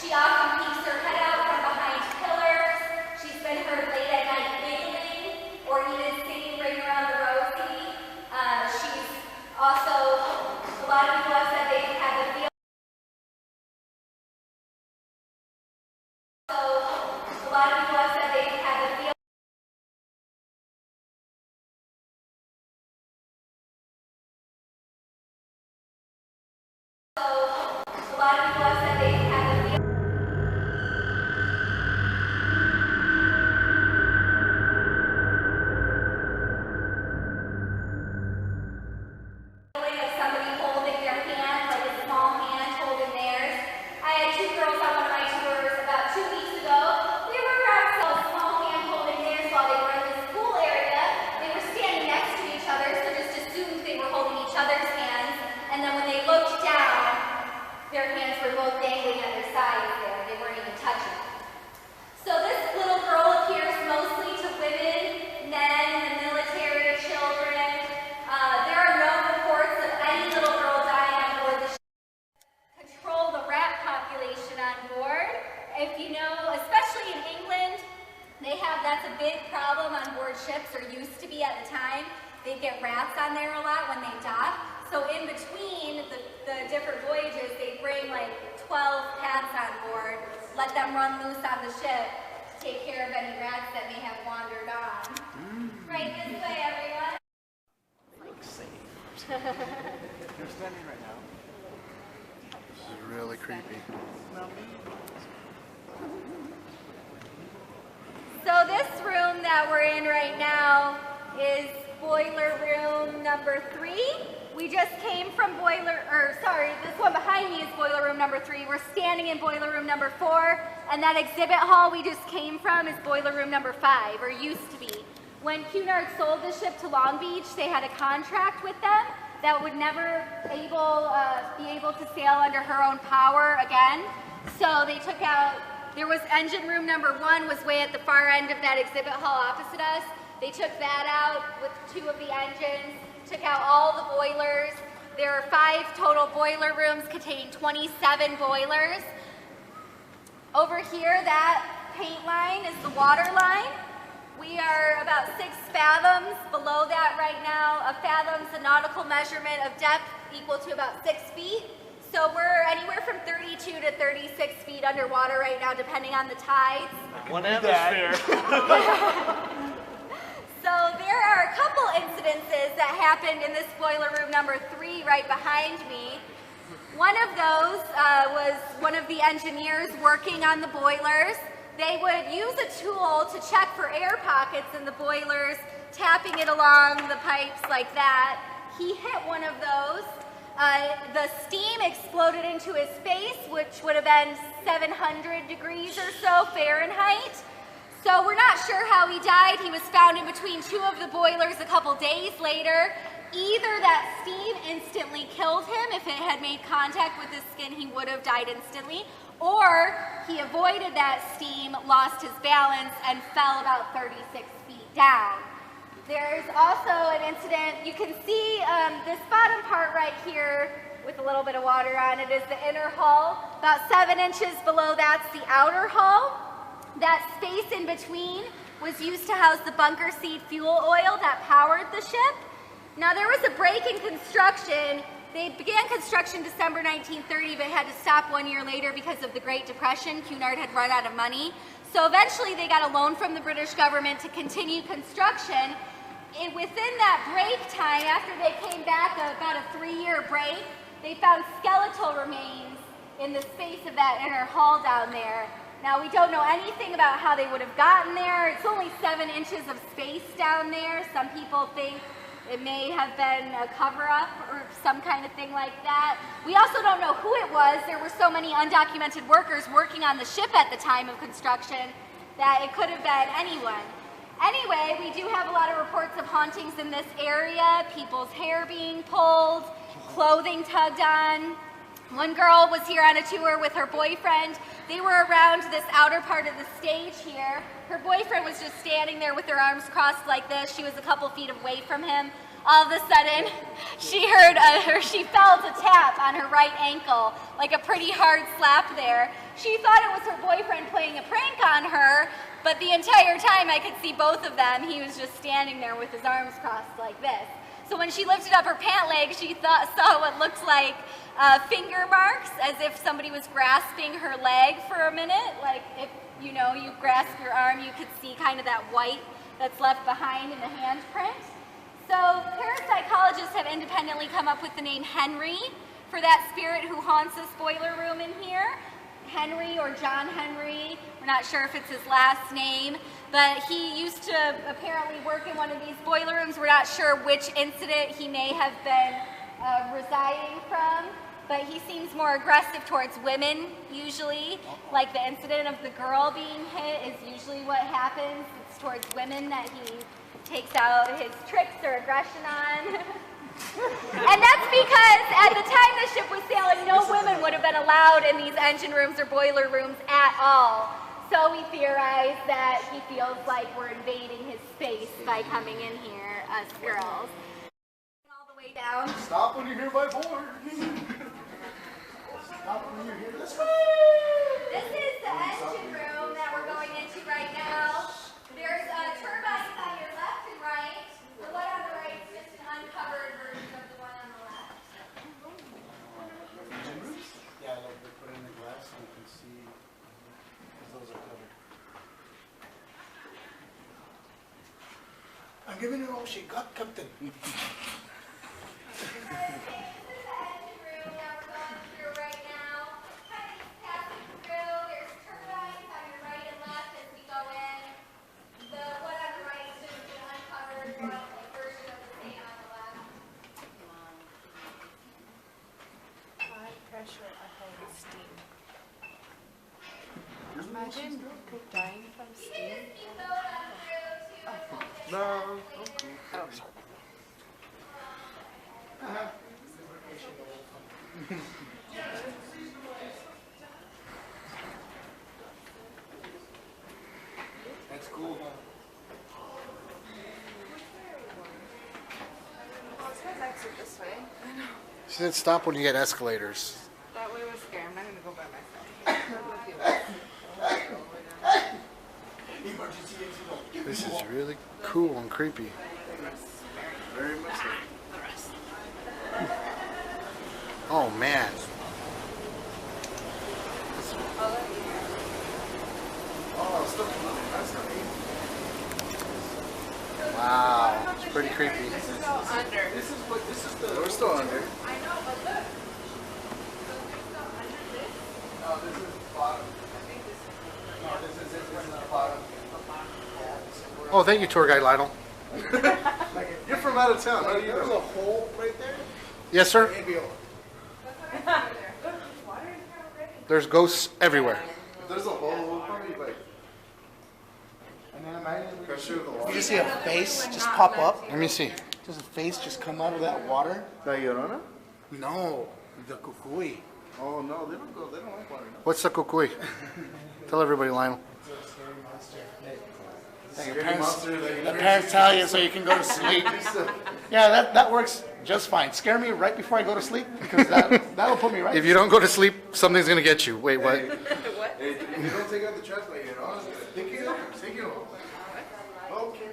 She often peeks her head out from behind pillars. She's been heard late at night giggling or even singing Ring Around the Rosie. She's also, a lot of people have said they've had the feel. A lot of people have said they've had the feel. A lot of people have said they've had the feel. Feeling of somebody holding their hand, like a small hand holding theirs. I had 2 girls on one of my tours about 2 weeks ago. They were around a small hand holding theirs while they were in this pool area. They were standing next to each other, so just assumed they were holding each other's hands. And then when they looked down, their hands were both dangling at their sides there. They weren't even touching. So this little girl appears mostly to women, men, the military, children. There are no reports of any little girl dying on board the ship. Control the rat population on board. If you know, especially in England, that's a big problem on board ships, or used to be at the time. They get rats on there a lot when they dock. So in between the different voyages, they bring like 12 cats on board, let them run loose on the ship, take care of any rats that may have wandered on. Right this way, everyone. They're standing right now. This is really creepy. So this room that we're in right now is boiler room number 3. We just came from this one behind me is boiler room number 3. We're standing in boiler room number 4, and that exhibit hall we just came from is boiler room number 5, or used to be. When Cunard sold the ship to Long Beach, they had a contract with them that would never be able to sail under her own power again. So they took out there was engine room number 1 was way at the far end of that exhibit hall opposite us. They took that out with 2 of the engines, took out all the boilers. There are 5 total boiler rooms containing 27 boilers. Over here, that paint line is the water line. We are about 6 fathoms below that right now. A fathom's a nautical measurement of depth equal to about 6 feet. So we're anywhere from 32 to 36 feet underwater right now, depending on the tides. One atmosphere. So there are a couple incidences that happened in this boiler room number 3 right behind me. One of those was one of the engineers working on the boilers. They would use a tool to check for air pockets in the boilers, tapping it along the pipes like that. He hit one of those. The steam exploded into his face, which would have been 700 degrees or so Fahrenheit. So we're not sure how he died. He was found in between 2 of the boilers a couple days later. Either that steam instantly killed him. If it had made contact with his skin, he would have died instantly. Or he avoided that steam, lost his balance, and fell about 36 feet down. There's also an incident, you can see this bottom part right here with a little bit of water on it is the inner hull. About 7 inches below that's the outer hull. That space in between was used to house the bunker seed fuel oil that powered the ship. Now there was a break in construction. They began construction December 1930, but had to stop 1 year later because of the Great Depression. Cunard had run out of money. So eventually they got a loan from the British government to continue construction. And within that break time, after they came back, about a 3-year break, they found skeletal remains in the space of that inner hull down there. Now we don't know anything about how they would have gotten there. It's only 7 inches of space down there. Some people think it may have been a cover-up or some kind of thing like that. We also don't know who it was. There were so many undocumented workers working on the ship at the time of construction that it could have been anyone. Anyway, we do have a lot of reports of hauntings in this area, people's hair being pulled, clothing tugged on. One girl was here on a tour with her boyfriend. They were around this outer part of the stage here. Her boyfriend was just standing there with her arms crossed like this. She was a couple feet away from him. All of a sudden, she felt a tap on her right ankle, like a pretty hard slap there. She thought it was her boyfriend playing a prank on her, but the entire time I could see both of them. He was just standing there with his arms crossed like this. So when she lifted up her pant leg, she saw what looked like finger marks, as if somebody was grasping her leg for a minute. Like if you grasp your arm, you could see kind of that white that's left behind in the handprint. So parapsychologists have independently come up with the name Henry for that spirit who haunts this boiler room in here. Henry or John Henry, we're not sure if it's his last name, but he used to apparently work in one of these boiler rooms. We're not sure which incident he may have been residing from, but he seems more aggressive towards women usually. Like the incident of the girl being hit is usually what happens. It's towards women that he takes out his tricks or aggression on. And that's because at the time the ship was sailing, no women would have been allowed in these engine rooms or boiler rooms at all. So we theorize that he feels like we're invading his space by coming in here, us girls. All the way down. Stop when you hear my board. Stop when you hear this one. This is the engine room that we're going into right now. There's turbines on your left and right. The one on the right is just an uncovered version of the one on the left. Yeah, like they put it in the glass and you can see because those are covered. I'm giving her all she got, Captain. This is the engine room that we're going through right now. Kind of just passing through. There's turbines on your right and left as we go in. The one on the right is just an uncovered version of the same on the left. High pressure ahead of steam. Imagine dying from steam. No. Oh, sorry. cool. Well, it says exit this way. She said stop when you get escalators. That way was scary. I'm not gonna go by myself. This is really cool and creepy. Very much so. Oh man. Oh, still that's not Wow, it's pretty creepy. This is all under. this is the. We're still under. I know, but look. So they're still under this. No, this is bottom. I think this is. No, this is the bottom. Oh, thank you, tour guide Lionel. You're from out of town. How do you There's a know? hole right there. Yes, sir. Maybe a That's what I see there. Look, there's water in here already. There's ghosts everywhere. If there's a hole, we'll probably like And then imagine pressure the you water. just see a face just pop up. Let me see. Just a face just come out of that water. La Llorona? No, the kukui. Oh no, they don't go. They don't like water. No. What's the kukui? Tell everybody, Lionel. Scary monster that you The parents tell you so you can go to sleep. Yeah, that works just fine. Scare me right before I go to sleep because that'll put me right. If you don't go to sleep, something's gonna get you. Wait, what? What? Hey, if you don't take out the trash, like, you know, take it out. Take it out. Okay.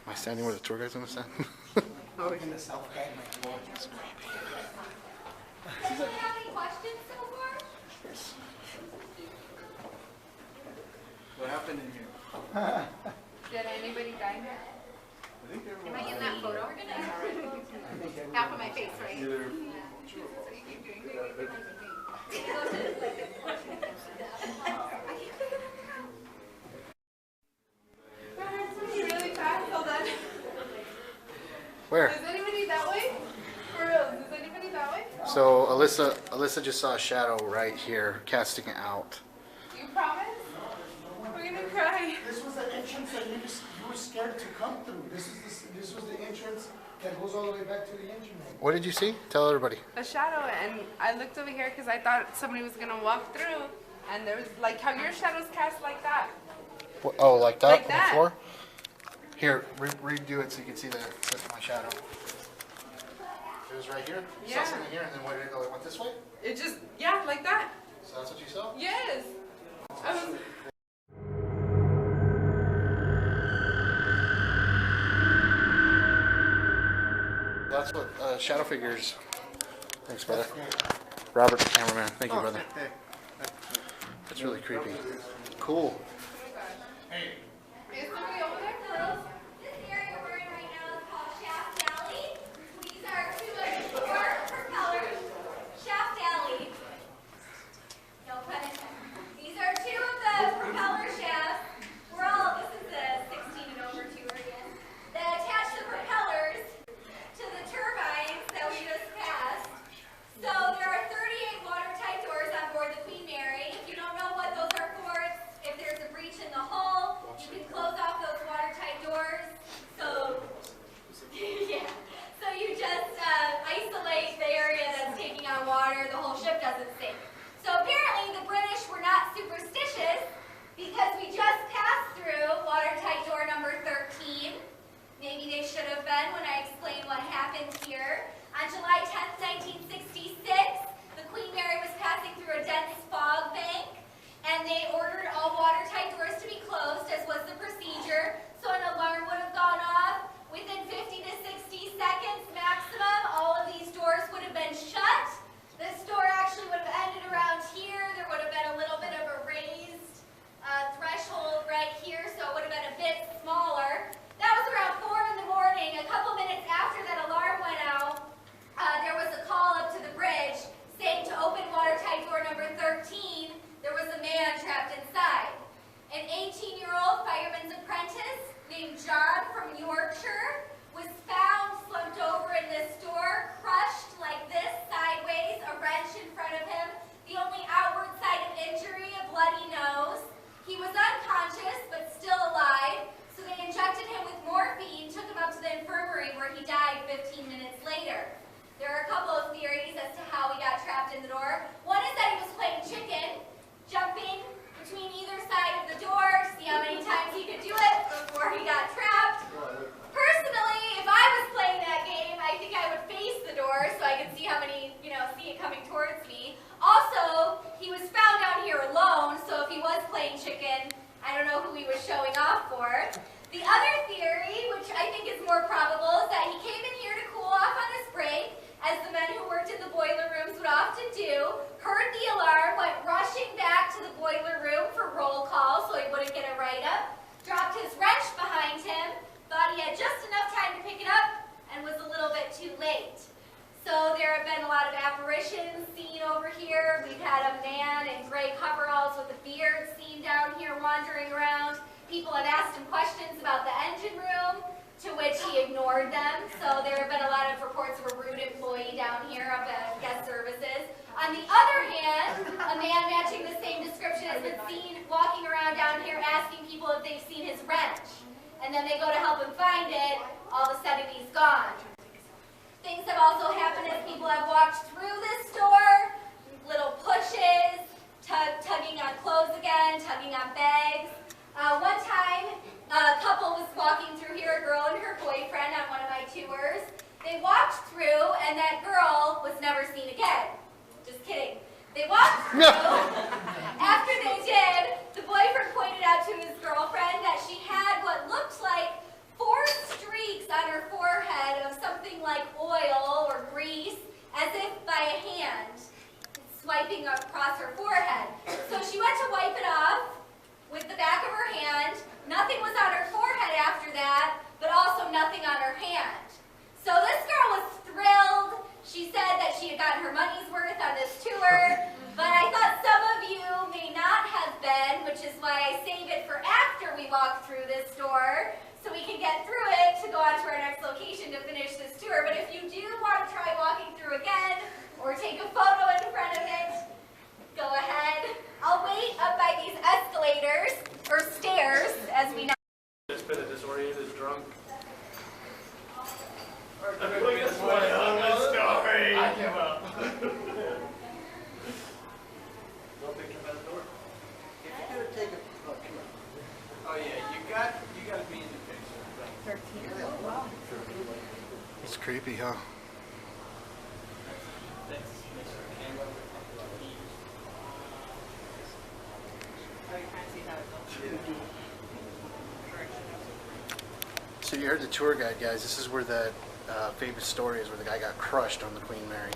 Am I standing where the tour guide's gonna stand? I'm gonna self-guide my floor. Does anyone have any questions so far? What happened in here? Did anybody die here? I think they Am I in that photo? Half of my face, right? either. So you keep doing things. Really fast, hold on. Where? Is anybody that way? For real, is anybody that way? So Alyssa just saw a shadow right here, casting it out. You promise? We're gonna cry. This was the entrance that you were scared to come through. This was the entrance that goes all the way back to the engine room. What did you see? Tell everybody. A shadow, and I looked over here because I thought somebody was gonna walk through, and there was like how your shadows cast like that. Oh, like that Like on that. the floor? Here, redo it so you can see my shadow. It was right here? You Yeah. saw something here, and then where did it go? It went this way? It just, yeah, like that. So that's what you saw? Yes. I was, That's what shadow figures. Thanks, brother. Robert, cameraman. Thank you, brother. Hey. That's really creepy. Cool. is somebody over there for real? This area we're in right now is called Shaft Alley. These are two of the four propellers. Shaft Alley. No pun intended. These are two of the propeller shafts. This is a 16 and over tour again. That attach the propellers to the turbines that we just passed. So there are 38 watertight doors on board the Queen Mary. If you don't know what those are for, if there's a breach in the hull, you can close off those watertight doors. So, yeah. So you just isolate the area that's taking on water. The whole ship doesn't sink. So apparently the British were not superstitious because we just passed through watertight door number 13. Maybe they should have been when I explained what happened here. On July 10th, 1966, the Queen Mary was passing through a dense fog bank, and they ordered all watertight doors to be closed, as was the procedure. So an alarm would have gone off. Within 50 to 60 seconds maximum, all of these doors would have been shut. This door actually would have ended around here. There would have been a little bit of a raised threshold right here, so it would have been a bit smaller. That was around 4 in the morning. A couple minutes after that alarm went out, there was a call up to the bridge saying to open watertight door number 13. There was a man trapped inside. An 18-year-old fireman's apprentice named John from Yorkshire was found slumped over see it coming towards me. Also, he was found out here alone, so if he was playing chicken, I don't know who he was showing off for. The other theory, which I think is more probable, is that he came in here to cool off on his break, as the men who worked in the boiler rooms would often do, heard the alarm, went rushing back to the boiler room for roll call so he wouldn't get a write-up, dropped his wrench behind him, thought he had just enough time to pick it up, and was a little bit too late. So there have been a lot of apparitions seen over here. We've had a man in gray coveralls with a beard seen down here wandering around. People have asked him questions about the engine room, to which he ignored them. So there have been a lot of reports of a rude employee down here up at guest services. On the other hand, a man matching the same description has been seen walking around down here asking people if they've seen his wrench. And then they go to help him find it, all of a sudden he's gone. Things have also happened as people have walked through this store, little pushes, tugging on clothes again, tugging on bags. One time, a couple was walking through here, a girl and her boyfriend on one of my tours. They walked through, and that girl was never seen again. Just kidding. They walked through. After they did, the boyfriend pointed out to his girlfriend that she had what looked like 4 streaks on her forehead of something like oil or grease, as if by a hand, swiping across her forehead. So she went to wipe it off with the back of her hand. Nothing was on her forehead after that, but also nothing on her hand. So this girl was thrilled. She said that she had gotten her money's worth on this tour, but I thought some of you may not have been, which is why I save it for after we walk through this door, so we can get through it to go on to our next location to finish this tour. But if you do want to try walking through again, or take a photo in front of it, go ahead. I'll wait up by these escalators, or stairs, as we know. Just been a disoriented drunk. Look at this one. Story. I give up. Nothing come out the door. If you're gonna take a, oh, come on. Oh yeah, you got to be in the picture. 13. Oh, wow. It's creepy, huh? So you heard the tour guide, guys. This is where that famous story is, where the guy got crushed on the Queen Mary.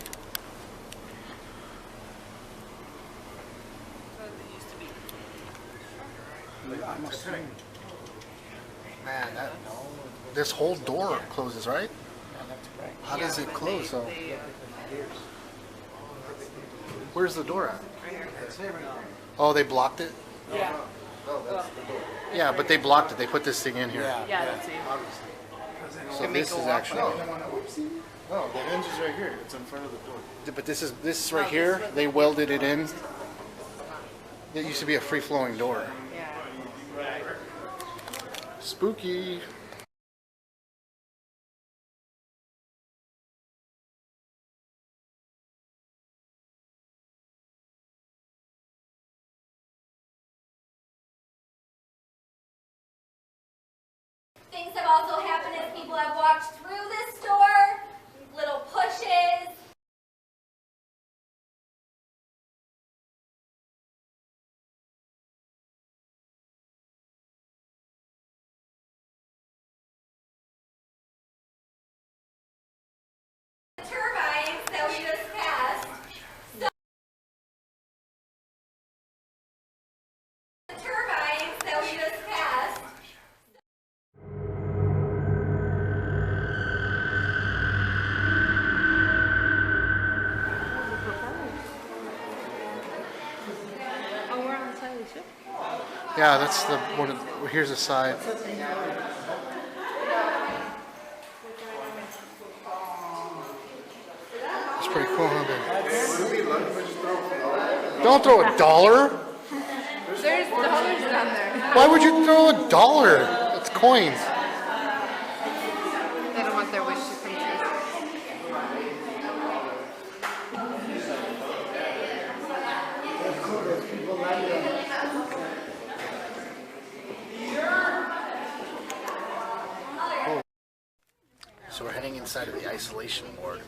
Man, this whole door closes, right? How does it close, though? Where's the door at? Oh, they blocked it? Yeah. Yeah, but they blocked it. They put this thing in here. Yeah, that's it. So this is actually... No, the hinge is right here. It's in front of the door. But this right here, they welded it in. It used to be a free-flowing door. Yeah. Spooky. Things have also happened as people have walked through this door, little pushes. Turbines that we just passed. The turbines that we just passed. Oh, we're on the side of the ship? Yeah, that's the one. Here's the side. It's pretty cool, huh, babe? Don't throw $1. There's dollars down there. Why would you throw $1? It's coins. They don't want their wish to come true. So we're heading inside of the isolation ward.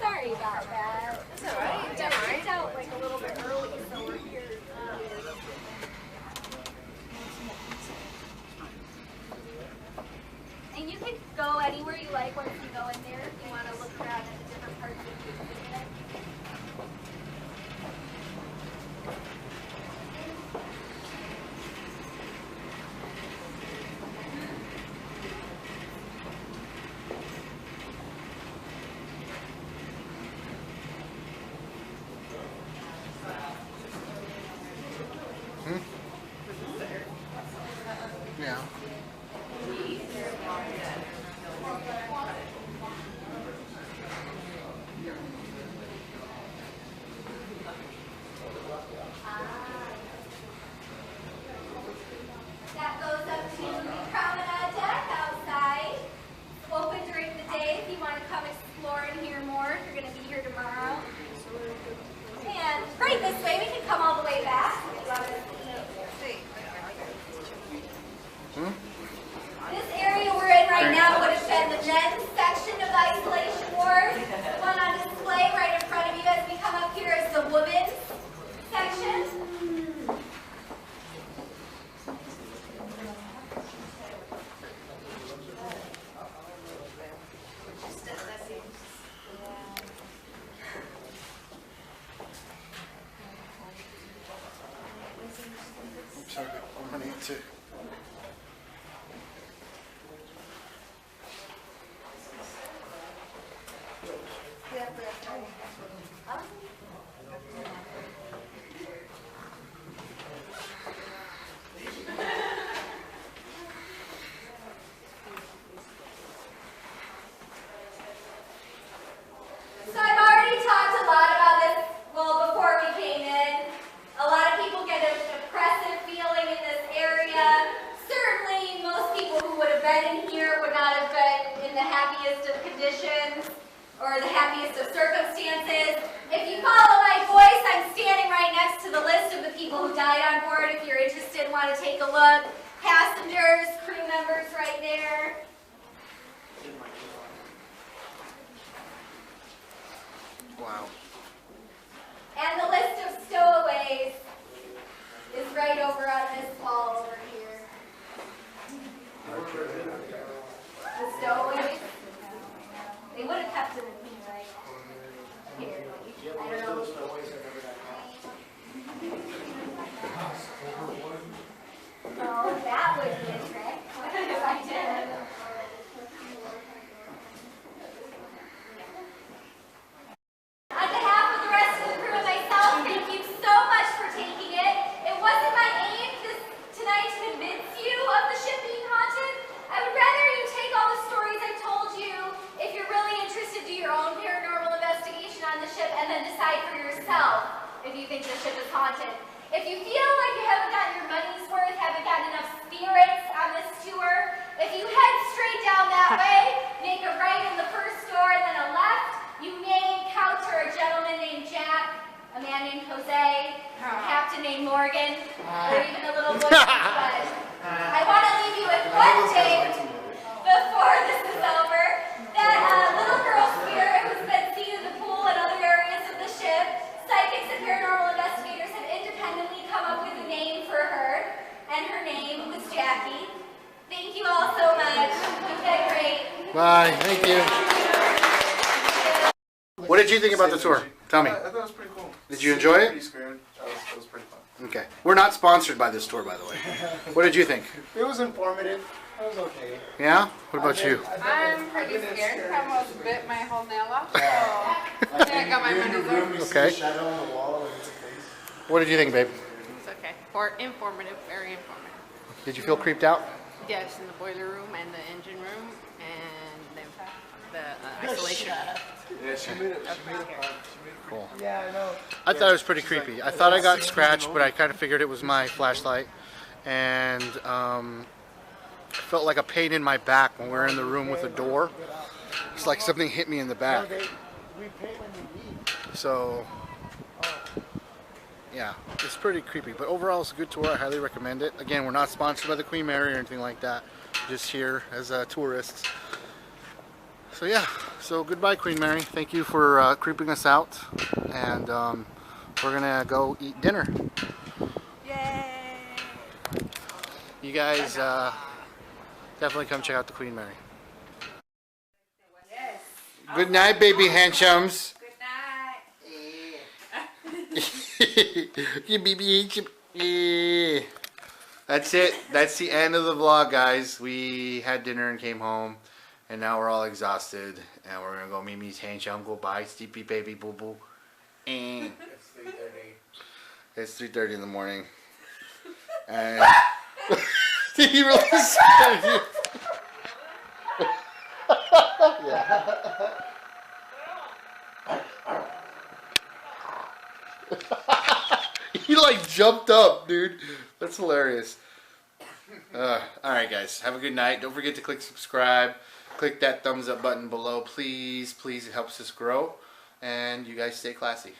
Sorry about that. That's all right. I checked out like a little bit early, so we're here. And you can go anywhere you like once you go in there if you want to look around at the different parts of the exhibit. Yeah. That goes up to the promenade deck outside. Open during the day if you want to come explore and hear more if you're going to be here tomorrow. And right this way, we can come all the way back. This area we're in right now would have been the men's section of the isolation ward. The one on display right in front of you as we come up here is the women's section. Sorry, I'm running into. So I've already talked a lot about this, well, before we came in. A lot of people get an oppressive feeling in this area. Certainly, most people who would have been in here would not have been in the happiest of conditions or the happiest of circumstances. If you follow my voice, I'm standing right next to the list of the people who died on board. If you're interested and want to take a look. Passengers, crew members right there. Wow. And the list of stowaways is right over on this wall over here. The stowaways, they would have kept them in here, right? Here, I don't know. Oh, that would be a trick. What if I did? On behalf of the rest of the crew and myself, thank you so much for taking it. It wasn't my aim tonight to convince you of the ship being haunted. I would rather you take all the stories I told you. If you're really interested, do your own paranormal investigation on the ship and then decide for yourself if you think the ship is haunted. If you feel like you haven't gotten your money's worth, haven't gotten enough spirits on this tour, if you head straight down that way, make a right in the first door and then a left, you may encounter a gentleman named Jack, a man named Jose, a captain named Morgan, or even a little boy named Fred. I want to leave you with one thing before this is over. That little girl spirit who's been seen in the pool and other areas of the ship, psychics and paranormal investigators have independently come up with a name for her, and her name was Jackie. Thank you all so much. You've been great. Bye. Thank you. What did you think about the tour? Tell me. I thought it was pretty cool. Did you enjoy it? Pretty scared. It was pretty fun. Okay. We're not sponsored by this tour, by the way. What did you think? It was informative. It was okay. Yeah? What about you? I'm pretty scared. I almost bit my whole nail off. So I got my money's worth. Okay. Shadow on the wall and it's a face. What did you think, babe? It's okay. Or informative, very informative. Did you feel creeped out? Yes, in the boiler room and the engine room and the isolation. Yeah, she made it. Cool. Yeah, I know. I thought it was pretty creepy. I thought I got scratched, but I kind of figured it was my flashlight. And felt like a pain in my back when we were in the room with the door. It's like something hit me in the back. We pay when we leave. So, yeah, it's pretty creepy. But overall, it's a good tour. I highly recommend it. Again, we're not sponsored by the Queen Mary or anything like that. Just here as tourists. So, yeah. So goodbye, Queen Mary. Thank you for creeping us out, and we're gonna go eat dinner. Yay! You guys definitely come check out the Queen Mary. Yes. Good night, baby handsomes. Good night. You baby handsome. That's it. That's the end of the vlog, guys. We had dinner and came home, and now we're all exhausted, and we're gonna go Mimi's handsome. Go bye, sleepy baby boo boo. It's 3:30. It's 3:30 in the morning. And did he really scared you? He like jumped up, dude. That's hilarious. Alright guys, have a good night. Don't forget to click subscribe. Click that thumbs up button below, please. Please, it helps us grow. And you guys stay classy.